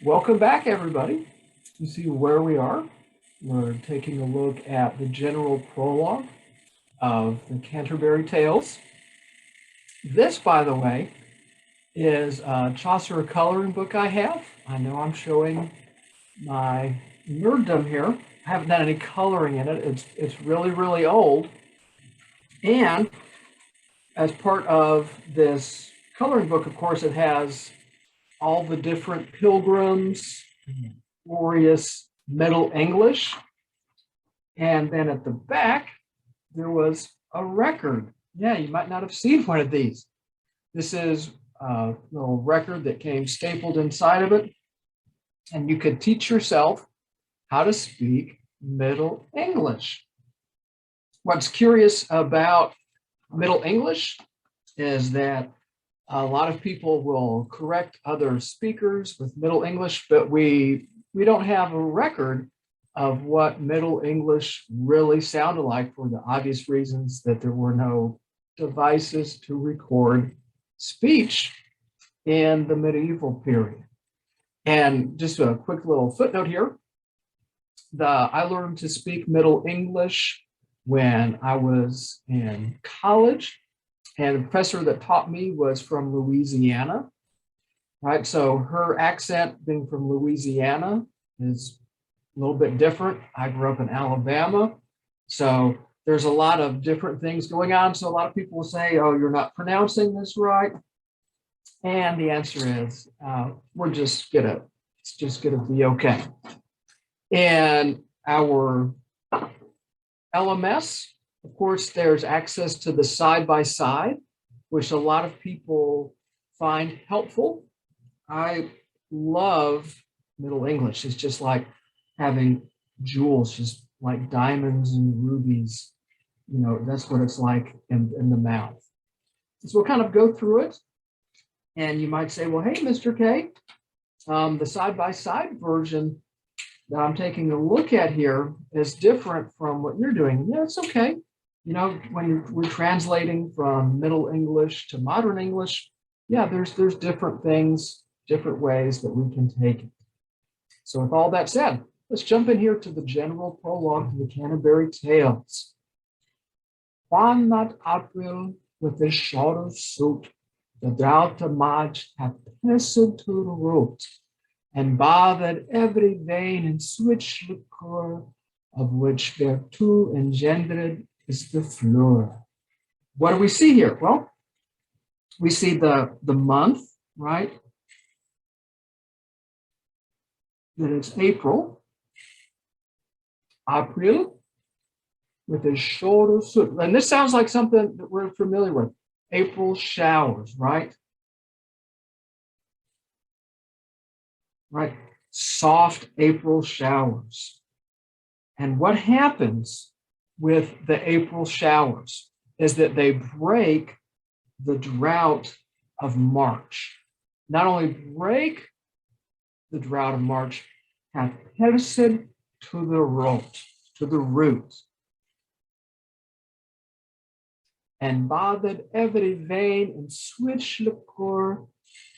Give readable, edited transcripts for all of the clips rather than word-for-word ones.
Welcome back, everybody. You see where we are. We're taking a look at the general prologue of the Canterbury Tales. This, by the way, is a Chaucer coloring book I have. I know I'm showing my nerddom here. I haven't done any coloring in it. It's really, really old. And as part of this coloring book, of course, it has all the different pilgrims, glorious Middle English. And then at the back, there was a record. Yeah, you might not have seen one of these. This is a little record that came stapled inside of it. And you could teach yourself how to speak Middle English. What's curious about Middle English is that a lot of people will correct other speakers with Middle English, but we don't have a record of what Middle English really sounded like, for the obvious reasons that there were no devices to record speech in the medieval period. And just a quick little footnote here. I learned to speak Middle English when I was in college, and the professor that taught me was from Louisiana, right? So her accent, being from Louisiana, is a little bit different. I grew up in Alabama, so there's a lot of different things going on. So a lot of people will say, oh, you're not pronouncing this right. And the answer is, it's just gonna be okay. And our LMS, of course, there's access to the side-by-side, which a lot of people find helpful. I love Middle English. It's just like having jewels, just like diamonds and rubies. You know, that's what it's like in the mouth. So we'll kind of go through it. And you might say, well, hey, Mr. K, the side-by-side version that I'm taking a look at here is different from what you're doing. Yeah, it's okay. You know, when we're translating from Middle English to Modern English, yeah, there's different things, different ways that we can take it. So with all that said, let's jump in here to the general prologue to the Canterbury Tales. One that April with his shorter suit, the drought of March hath pressed to the root, and bathed every vein in switch liquor, of which thereto engendered is the floor. What do we see here? Well, we see the month, right? That it's April. April with a shorter suit. And this sounds like something that we're familiar with. April showers, right? Right. Soft April showers. And what happens with the April showers is that they break the drought of March. Not only break the drought of March, have pierced to the root, and bathed every vein in switch liquor,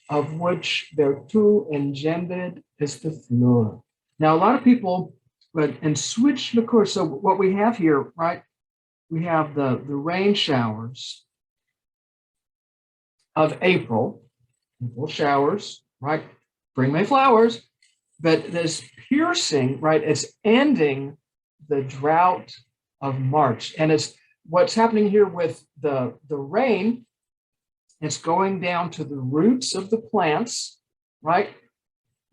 of which thereto engendered is the floor. Now, a lot of people, but in switch liquor, so what we have here, right? We have the rain showers of April showers, right? Bring May flowers, but this piercing, right? It's ending the drought of March. And it's what's happening here with the rain. It's going down to the roots of the plants, right?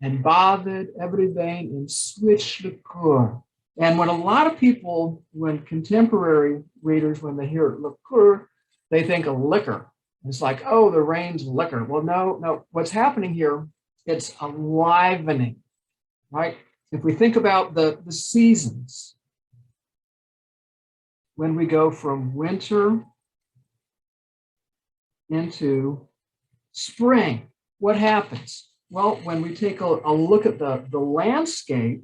And bathed every vein in switch liquor. And when a lot of people, when contemporary readers, when they hear liqueur, they think of liquor. It's like, oh, the rain's liquor. Well, no. What's happening here, it's a livening, right? If we think about the seasons, when we go from winter into spring, what happens? Well, when we take a look at the landscape,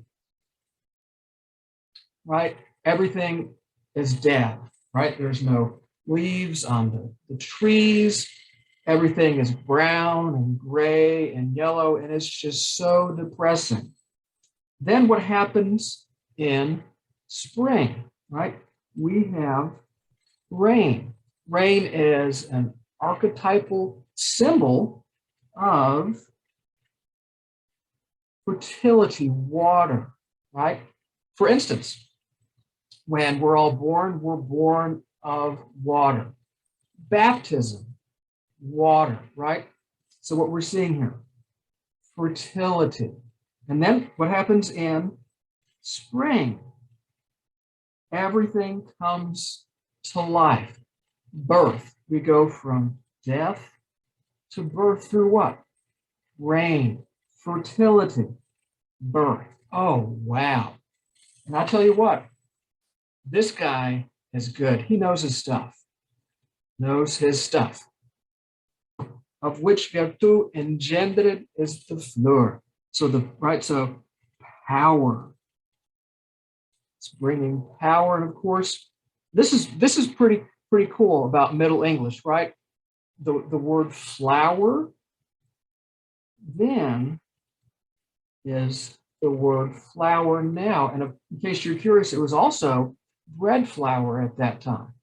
right, everything is dead, right? There's no leaves on the trees. everything is brown and gray and yellow, and it's just so depressing. Then what happens in spring, right? We have rain. Rain is an archetypal symbol of fertility, water, right? For instance, when we're all born, we're born of water. Baptism, water, right? So what we're seeing here, fertility. And then what happens in spring? Everything comes to life. Birth. We go from death to birth through what? Rain, fertility, birth. Oh, wow. And I tell you what, this guy is good. He knows his stuff. Knows his stuff. Of which virtù engendered is the fleur. So power. It's bringing power, and of course, this is pretty cool about Middle English, right? The word flower then is the word flour now. And in case you're curious, it was also bread flour at that time.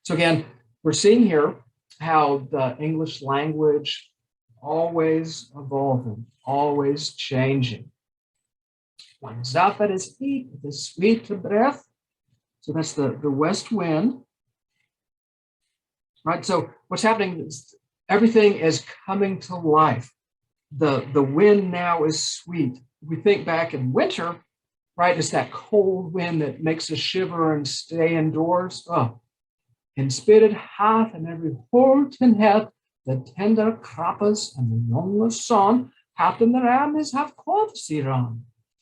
So again, we're seeing here how the English language always evolving, always changing. When Zapad is heat, the sweet breath. So that's the west wind. Right. So what's happening is everything is coming to life. The wind now is sweet. We think back in winter, right? It's that cold wind that makes us shiver and stay indoors. Oh, inspired hath and every horten hath the tender crappas and the young son hath in the ram is have caught siran.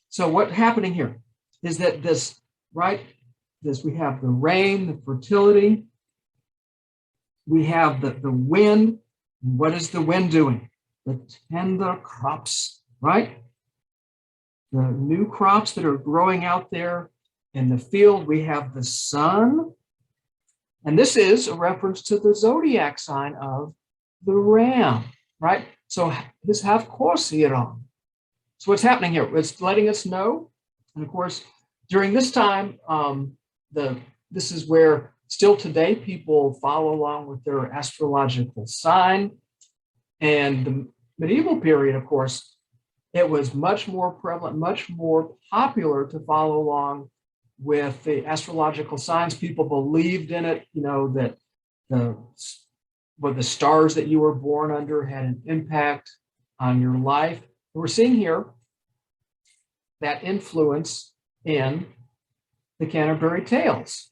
So what's happening here is that this, right? This we have the rain, the fertility. We have the wind. What is the wind doing? The tender crops, right? The new crops that are growing out there in the field. We have the sun. And this is a reference to the zodiac sign of the ram, right? So this have Corsiron. So what's happening here? It's letting us know. And of course, during this time, this is where still today people follow along with their astrological sign. And the medieval period, of course, it was much more prevalent, much more popular to follow along with the astrological signs. People believed in it, that the stars that you were born under had an impact on your life. And we're seeing here that influence in the Canterbury Tales.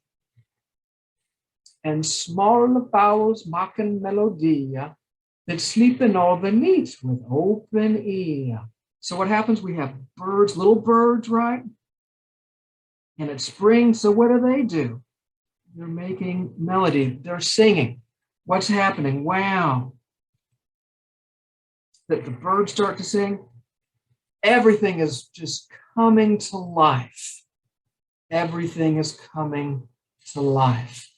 And small bowels maken melodia that sleep in all the needs with open ear. So what happens? We have birds, little birds, right? And it's spring, so what do? They're making melody. They're singing. What's happening? Wow. That the birds start to sing. Everything is just coming to life. Everything is coming to life.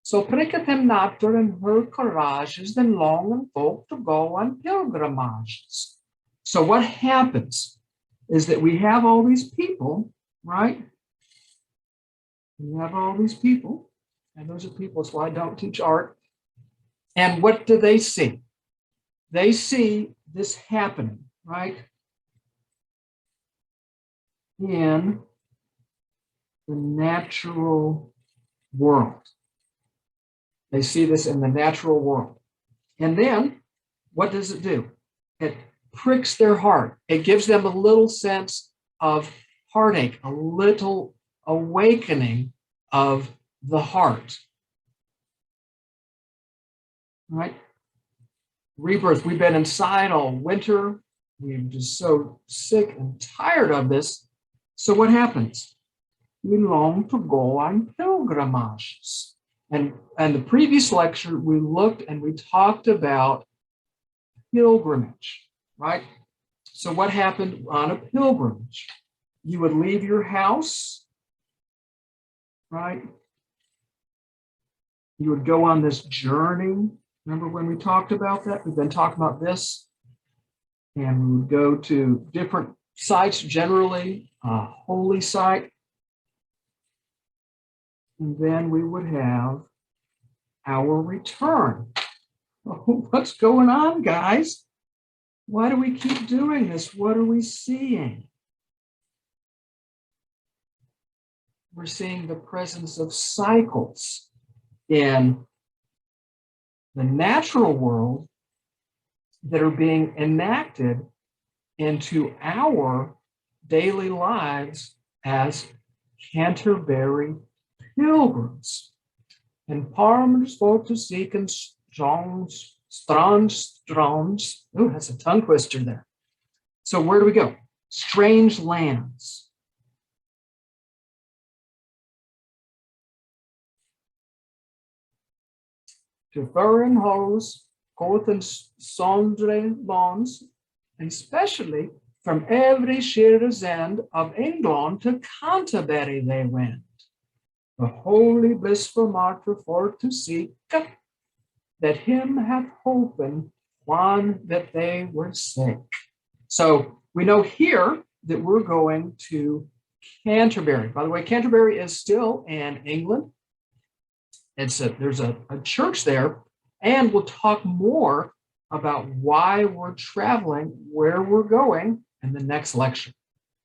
So pricketh him nature and her courages, then long and folk to go on pilgrimages. So what happens is that we have all these people, right? We have all these people, and those are people, so I don't teach art. And what do they see? They see this happening, right? In the natural world. They see this in the natural world. And then what does it do? It pricks their heart. It gives them a little sense of heartache, a little awakening of the heart. Right? Rebirth. We've been inside all winter. We're just so sick and tired of this. So what happens? We long to go on pilgrimages. And the previous lecture, we looked and we talked about pilgrimage, right? So what happened on a pilgrimage? You would leave your house, right? You would go on this journey Remember when we talked about that? We've been talking about this, and we would go to different sites, generally a holy site, and then we would have our return. Oh, what's going on, guys? Why do we keep doing this? What are we seeing? We're seeing the presence of cycles in the natural world that are being enacted into our daily lives as Canterbury pilgrims. And Parmers for to seek and strands. Oh, that's a tongue twister there. So where do we go? Strange lands. To foreign hoes, court and sundry bonds, and especially from every shearer's end of England to Canterbury they went. The holy blissful martyr for to seek, that him hath holpen one that they were sick. So we know here that we're going to Canterbury. By the way, Canterbury is still in England. There's a church there, and we'll talk more about why we're traveling, where we're going in the next lecture.